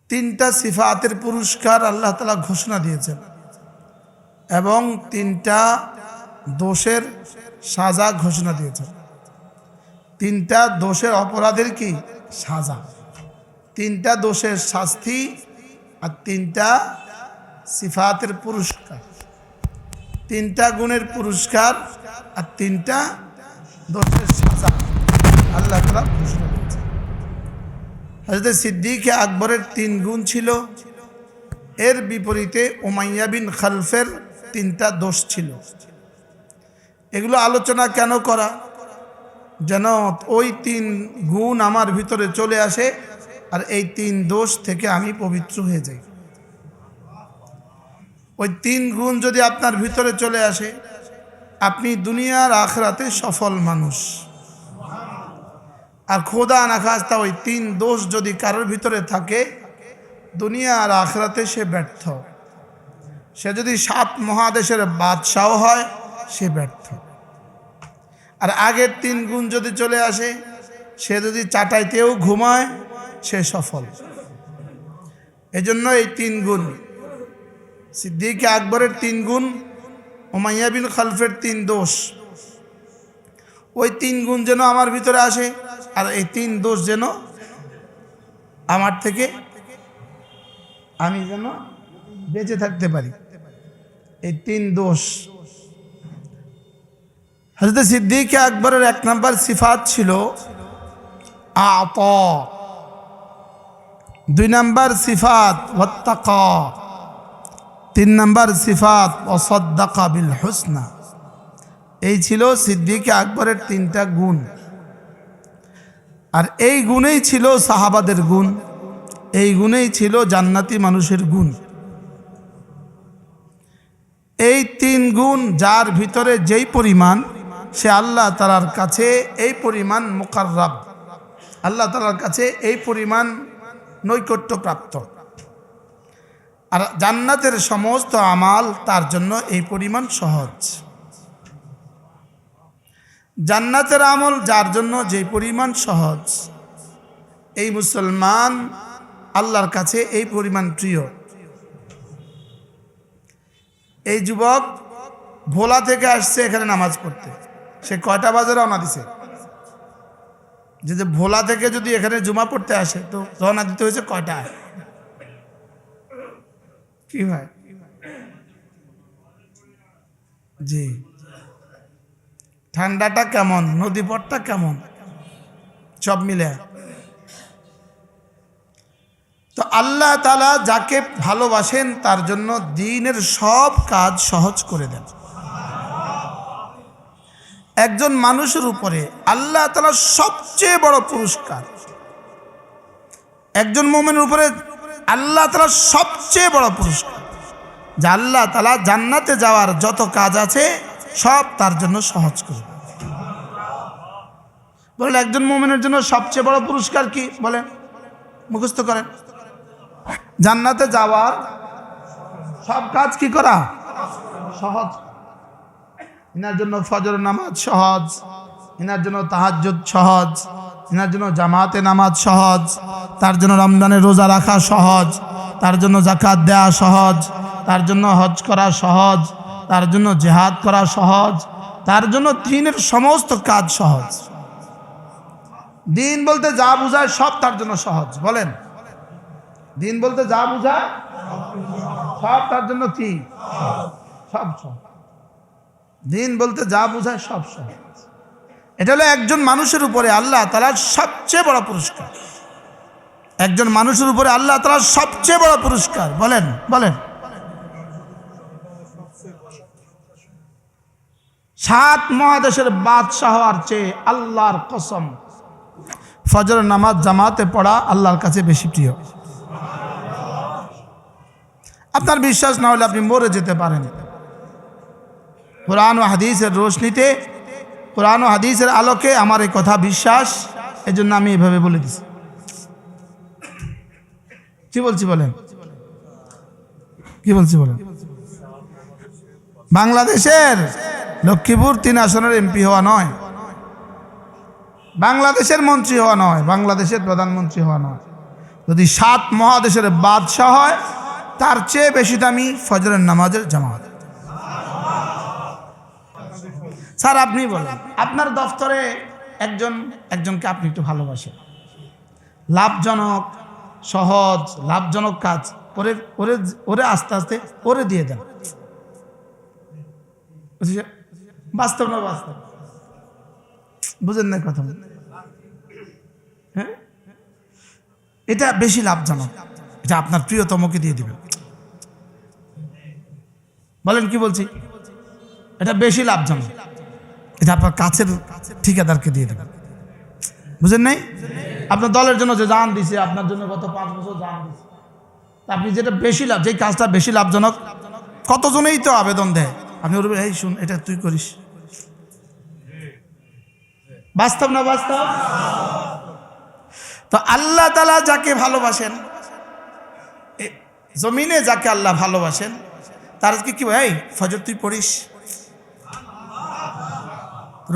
তিনটা সিফাতের পুরস্কার আল্লাহ তাআলা ঘোষণা দিয়েছেন এবং তিনটা দোষের সাজা ঘোষণা দিয়েছেন। তিনটা দোষের অপরাধের কি সাজা, তিনটা দোষের শাস্তি আর তিনটা সিফাতের পুরস্কার, তিনটা গুণের পুরস্কার আর তিনটা দোষের সাজা আল্লাহ তাআলা ঘোষণা দিয়েছেন। হযরত সিদ্দিক আকবরের 3 গুণ ছিল, এর বিপরীতে উমাইয়া বিন খালফের 3টা দোষ ছিল। এগুলো আলোচনা কেন করা, যেন ওই 3 গুণ আমার ভিতরে চলে আসে আর এই 3 দোষ থেকে আমি পবিত্র হয়ে যাই। ওই 3 গুণ যদি আপনার ভিতরে চলে আসে, আপনি দুনিয়ার আখিরাতে সফল মানুষ। আর খোদা না খাস্তা ওই 3 দোষ যদি কারোর ভিতরে থাকে, দুনিয়া আর আখিরাতে সে ব্যর্থ। সে যদি 7 মহাদেশের বাদশাহ হয়, সে ব্যর্থ। আর আগের 3 গুণ যদি চলে আসে, সে যদি চাটাইতেও ঘুমায়, সে সফল। এজন্য এই 3 গুণ, সিদ্দিক আকবরের 3 গুণ, উমাইয়া বিন খালফের 3 দোষ, ওই 3 গুণ যেন আমার ভিতরে আসে আর এই 3 দোষ যেন আমার থেকে আমি যেন বেঁচে থাকতে পারি। এই 3 দোষ হযরত সিদ্দিক আকবরের 1 নম্বর সিফাত ছিল আতা, 2 নম্বর সিফাত ওয়াত্তাকা, 3 নম্বর সিফাত ওয়াসাদ্দাকা বিল হুসনা। এই ছিল সিদ্দিক আকবরের 3টা গুণ। আর এই গুণেই ছিল সাহাবাদের গুণ, এই গুণেই ছিল জান্নাতি মানুষের গুণ। এই 3 গুণ যার ভিতরে যেই পরিমাণ, সে আল্লাহ তাআলার কাছে এই পরিমাণ মুকাররাব, আল্লাহ তাআলার কাছে এই পরিমাণ নৈকট্য প্রাপ্ত। আর জান্নাতের সমস্ত আমাল তার জন্য এই পরিমাণ সহজ। জান্নাতের আমল যার জন্য যে পরিমাণ সহজ, এই মুসলমান আল্লাহর কাছে এই পরিমাণ প্রিয়। এই যুবক ভোলা থেকে আসছে এখানে নামাজ পড়তে, সে কয়টা বাজে রওনা দিছে? যে ভোলা থেকে যদি এখানে জুমা পড়তে আসে, তো রওনা দিতে হয়েছে কয়টায়? কি ভাই? জি। ঠান্ডাটা কেমন, নদীপথটা কেমন, সব মিলে। তো আল্লাহ তাআলা যাকে ভালোবাসেন তার জন্য দ্বীনের সব কাজ সহজ করে দেন। একজন মানুষের উপরে আল্লাহ তাআলা সবচেয়ে বড় পুরস্কার, একজন মুমিনের উপরে আল্লাহ তাআলা সবচেয়ে বড় পুরস্কার, যে আল্লাহ তাআলা জান্নাতে যাওয়ার যত কাজ আছে সব তার জন্য সহজ করে দেন। বলেন একজন মুমিনের জন্য সবচেয়ে বড় পুরস্কার কি? বলেন, মুখস্থ করেন। জান্নাতে যাওয়ার সব কাজ কি করা সহজ। ইনার জন্য ফজর নামাজ সহজ, ইনার জন্য তাহাজ্জুদ সহজ, ইনার জন্য জামাতে নামাজ সহজ, তার জন্য রমজানের রোজা রাখা সহজ, তার জন্য যাকাত দেওয়া সহজ, তার জন্য হজ করা সহজ, তার জন্য জিহাদ করা সহজ, তার জন্য দ্বীনের সমস্ত কাজ সহজ। দ্বীন বলতে যা বোঝায় সব তার জন্য সহজ। বলেন, দ্বীন বলতে যা বোঝায় সব তার জন্য কি সব সহজ। দ্বীন বলতে যা বোঝায় সব সহজ। এটা হলো একজন মানুষের উপরে আল্লাহ তাআলার সবচেয়ে বড় পুরস্কার। একজন মানুষের উপরে আল্লাহ তাআলার সবচেয়ে বড় পুরস্কার। বলেন বলেন 7 মহাদেশের বাদশাহ হওয়ার চেয়ে আল্লাহর কসম ফজর নামাজ জামাতে পড়া আল্লাহর কাছে বেশি প্রিয়। আপনার বিশ্বাস না হলে আপনি মরে যেতে পারেন। কোরআন ও হাদিসের রোশনীতে, কোরআন ও হাদিসের আলোকে আমার এই কথা বিশ্বাস, এজন্য আমি এভাবে বলে দিছি। কি বলছি বলেন, কি বলছি বলেন? বাংলাদেশের লক্ষ্মীপুর 3 আসনের এমপি হওয়া নয়, বাংলাদেশের মন্ত্রী হওয়া নয়, বাংলাদেশের প্রধানমন্ত্রী হওয়া নয়, যদি 7 মহাদেশের বাদশাহ হয় তার চেয়ে বেশি দামি ফজরের নামাজের জামাত। স্যার আপনি বলেন, আপনার দফতরে একজনকে আপনি একটু ভালোবাসেন, লাভজনক সহজ লাভজনক কাজ ওরে আস্তে আস্তে ওরে দিয়ে দেন। বাস্তব না বাস্তব? বুঝেন না কথা? হ্যাঁ, এটা বেশি লাভজনক। এটা আপনার প্রিয়তমকে দিয়ে দিবেন। বলেন কি বলছি? এটা বেশি লাভজনক। এটা আপনার কাছের ঠিকাদারকে দিয়ে দেবেন। বুঝেন নাই? আপনার দলের জন্য যে জান দিছে, আপনার জন্য গত 5 বছর জান দিছে, আপনি যেটা বেশি লাভ, যে কাজটা বেশি লাভজনক, কতজনেই তো আবেদন দেয়, আপনি বলবেন এই শুন এটা তুই করিস। বাস্তব না বাস্তব? তো আল্লাহ তাআলা যাকে ভালোবাসেন, জমিনে যাকে আল্লাহ ভালোবাসেন, তার কি ভাই ফজর তুই পড়িস,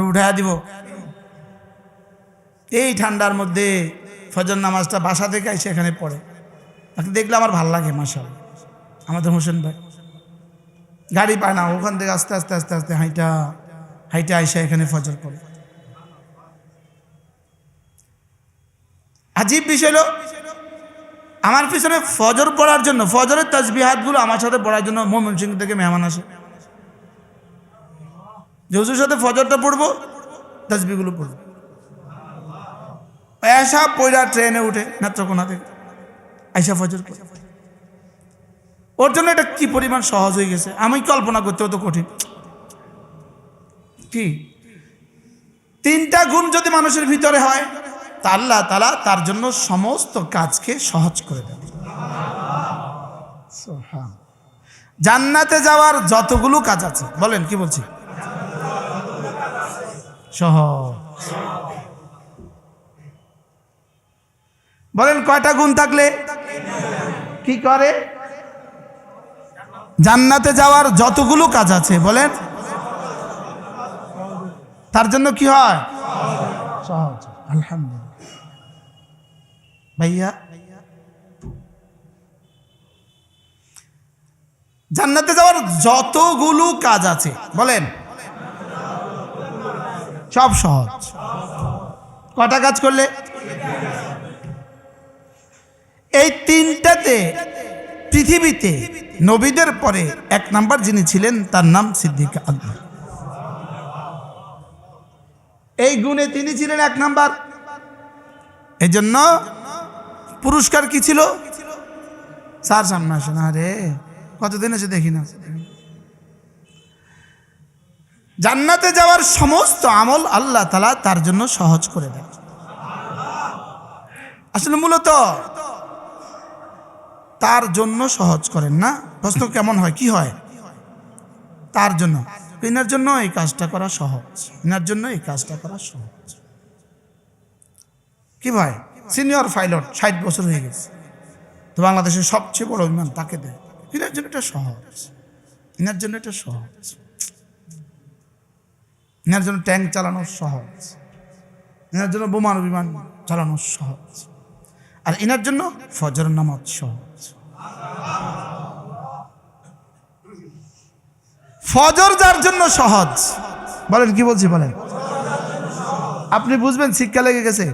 উঠাইয়া দিব। এই ঠান্ডার মধ্যে ফজর নামাজটা বাসা থেকে এসে এখানে পড়ে, তাকে দেখলে আমার ভাল লাগে। মাশাআল্লাহ, আমাদের হোসেন ভাই গাড়ি পায় না, ওখান থেকে আস্তে আস্তে আস্তে আস্তে হাইটা হাইটা আইসা এখানে ফজর পড়ে। আজীব বিষয় হলো, আমার পিছনে ফজর পড়ার জন্য, ফজরের তাসবিহাতগুলো আমার সাথে পড়ার জন্য ময়মনসিংহ থেকে মেহমান আসে, যে হুজুর সাথে ফজরটা পড়বো, তাসবিহগুলো পড়বো। এসা পয়লা ট্রেনে উঠে নেত্রকোনা থেকে আইসা ফজর পড়ে। ওর জন্য এটা কি পরিমাণ সহজ হয়ে গেছে, আমি কল্পনা করতেও তো কঠিন। কি 3টা গুণ যদি মানুষের ভিতরে হয়, তা আল্লাহ তাআলা তার জন্য সমস্ত কাজকে সহজ করে দেন। জান্নাতে যাওয়ার যতগুলো কাজ আছে, বলেন কি বলছি, সহজ। বলেন কয়টা গুণ থাকলে কি করে? জান্নাতে যাওয়ার যতগুলো কাজ আছে, বলেন তার জন্য কি হয়? সহজ। আলহামদুলিল্লাহ। ভাইয়া, জান্নাতে যাওয়ার যতগুলো কাজ আছে, বলেন সব সহজ। কয়টা কাজ করলে? এই 3টাতে পৃথিবীতে নবীদের পরে 1 নাম্বার যিনি ছিলেন তার নাম সিদ্দিক আকবর। এই গুণে তিনি ছিলেন 1 নাম্বার। এই জন্য পুরস্কার কি ছিল? স্যার সামনে আসে না রে, কতদিন এসে দেখি না। জান্নাতে যাওয়ার সমস্ত আমল আল্লাহ তাআলা তার জন্য সহজ করে দেন। আসলে মূলত তার জন্য সহজ করেন না। প্রশ্ন কেমন হয়, কি হয়? তার জন্য, ইনার জন্য এই কাজটা করা সহজ, ইনার জন্য এই কাজটা করা সহজ। কি ভাই, সিনিয়র পাইলট 60 বছর হয়ে গেছে, তো বাংলাদেশের সবচেয়ে বড় বিমান তাকে দেয়, ইনার জন্য এটা সহজ, ইনার জন্য এটা সহজ, ইনার জন্য ট্যাঙ্ক চালানো সহজ, ইনার জন্য বোমারু বিমান চালানো সহজ, আর ইনার জন্য ফজর নামাজ সহজ। ফজর যার জন্য সহজ, বলেন কি বলছি, বলেন। আপনি বুঝবেন শিক্ষা লেগে গেছে,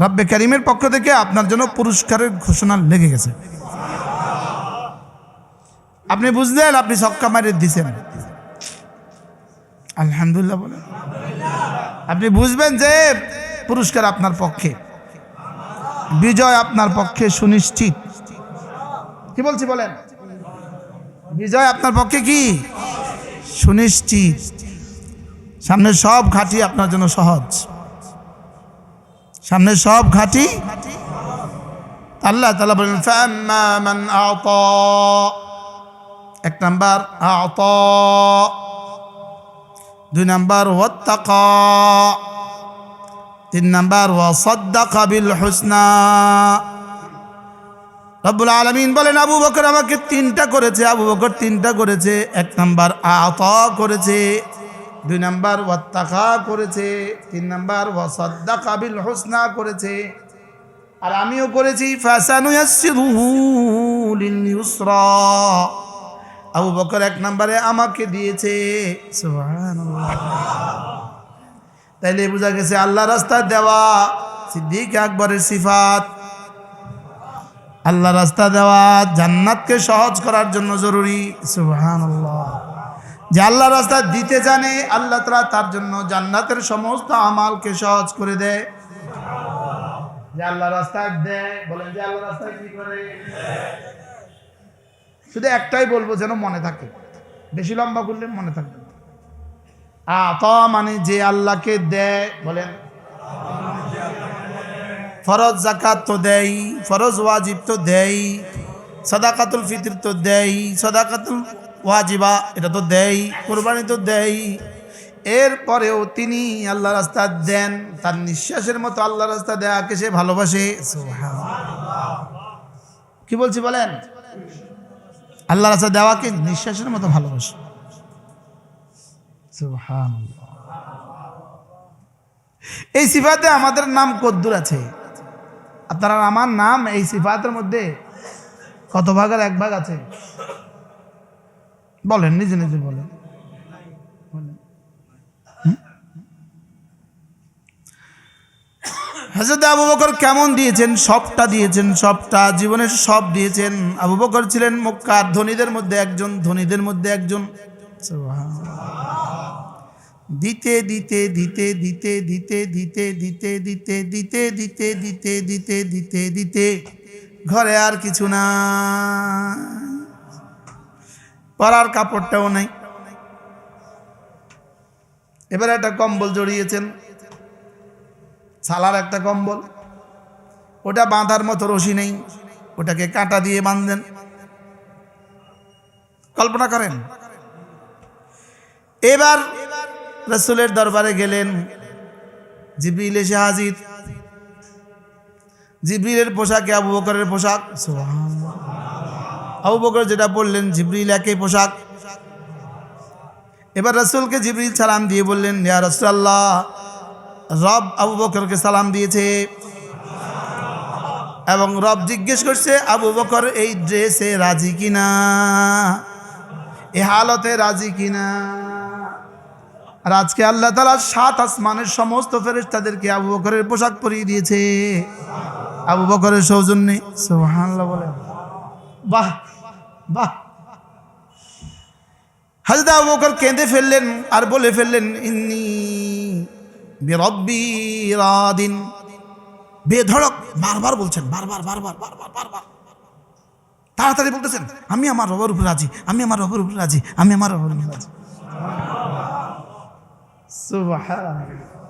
রব্বে কারিমের পক্ষ থেকে আপনার জন্য পুরস্কারের ঘোষণা লেগে গেছে। আপনি বুঝলেন, আপনি ছক্কা মারিয়ে দিছেন, আলহামদুলিল্লাহ বলেন। আপনি বুঝবেন যে পুরস্কার আপনার পক্ষে, বিজয় আপনার পক্ষে সুনিশ্চিত। কি বলছি, বলেন। বিজয় আপনার পক্ষে কি সুনিশ্চিত। সামনে সব ঘাটি আপনার জন্য সহজ, সামনে সব ঘাটি। আল্লাহ তাআলা বলেন ফাম্মা মান আ'তা, 1 নাম্বার আ'তা, 2 নাম্বার ওয়াত্তাকা, 3 নাম্বার ওয়াসাদ্দাকা বিল হুসনা। রব্বুল আলামিন বলেন আবু বকর আমাকে 3টা করেছে, আবু বকর 3টা করেছে। 1 নাম্বার আ'তা করেছে, 2 নাম্বার ওয়াত্তাকা করেছে, 3 নাম্বার ওয়াসাদ্দাকা বিল হুসনা করেছে। আর আমিও করেছি ফাসানুয়াসসিরুহু লিল ইউসরা। আবু বকর 1 নম্বরে আমাকে দিয়েছে। সুবহানাল্লাহ। তাইলে বোঝা গেছে আল্লাহ রাস্তায় দেওয়া সিদ্দিক আকবরের সিফাত। আল্লাহ রাস্তা দেওয়া জান্নাতকে সহজ করার জন্য জরুরি। সুবহানাল্লাহ। যে আল্লাহ রাস্তা দিতে জানে, আল্লাহ তাআলা তার জন্য জান্নাতের সমস্ত আমালকে সহজ করে দেয়। যে আল্লাহ রাস্তায় দেয়, বলেন যে আল্লাহ রাস্তায় কি করে? শুধু একটাই বলবো যেন মনে থাকে, বেশি লম্বা করলে মনে থাকবে। আতা মানে যে আল্লাহকে দেয়, বলেন ফরজ জাকাত তো দেয়, ফরজ ওয়াজিব তো দেয়, সাদাকাতুল ফিতর তো দেয়, সাদাকাতুল ওয়াজিবা এটা তো দেয়, কুরবানি তো দেয়। এরপরেও তিনি আল্লাহ রাস্তা দেন, তার নিঃশ্বাসের মতো আল্লাহ রাস্তা দেয়াকে সে ভালোবাসে। সুবহানাল্লাহ। কি বলছি বলেন? আল্লাহ রাস্তা দেওয়াকে নিঃশ্বাসের মতো ভালোবাসে। সুবহানাল্লাহ। এই সিফাতে আমাদের নাম কদ্দুর আছে? আপনারা আমার নাম এই সিফাতের মধ্যে কত ভাগের 1 ভাগ আছে? বলেন, নিজে নিজে বলেন। হযরত আবু বকর কেমন দিয়েছেন? সবটা দিয়েছেন, সবটা, জীবনে সব দিয়েছেন। আবু বকর ছিলেন মক্কার ধনীদের মধ্যে একজন, ধনীদের মধ্যে একজন। দিতে দিতে দিতে দিতে দিতে দিতে দিতে দিতে দিতে দিতে দিতে দিতে দিতে দিতে ঘরে আর কিছু না, পরার কাপড়টাও নাই। এবার একটা কম্বল জড়িয়েছেন, সালার একটা কম্বল, ওটা বাঁধার মতো রশি নেই, ওটাকে কাঁটা দিয়ে বাঁধলেন। কল্পনা করেন। এবার রাসূলের দরবারে গেলেন, জিবরিল এসে হাজির। জিবরিলের পোশাকে আবু বকরের পোশাক। সুবহানাল্লাহ। আবু বকর যেটা বললেন জিবরিল একই পোশাক। এবার রাসূলকে জিবরিল সালাম দিয়ে বললেন, ইয়া রাসূলুল্লাহ, রব আবু বকরকে সালাম দিয়েছে এবং রব জিজ্ঞেস করছে আবু বকর এই ড্রেসে রাজি কিনা, এই হালতে রাজি কিনা। আর আজকে আল্লাহ তাআলা 7 আসমানের সমস্ত ফেরেশতাদেরকে আবু বকরের পোশাক পরিয়ে দিয়েছে আবু বকরের সৌজন্যে। সুবহানাল্লাহ বলেন। বাহ বাহ। হযরত আবু বকর কেঁদে ফেললেন আর বলে ফেললেন, ইন্নী বিরব্বি রাদিন। বেধড়ক বারবার বলছেন, বারবার বারবার বারবার বারবার, তাড়াতাড়ি বলতেছেন, আমি আমার রবের উপর রাজি, আমি আমার রবের উপর রাজি, আমি আমার রবের উপর রাজি। সুবহানাল্লাহ।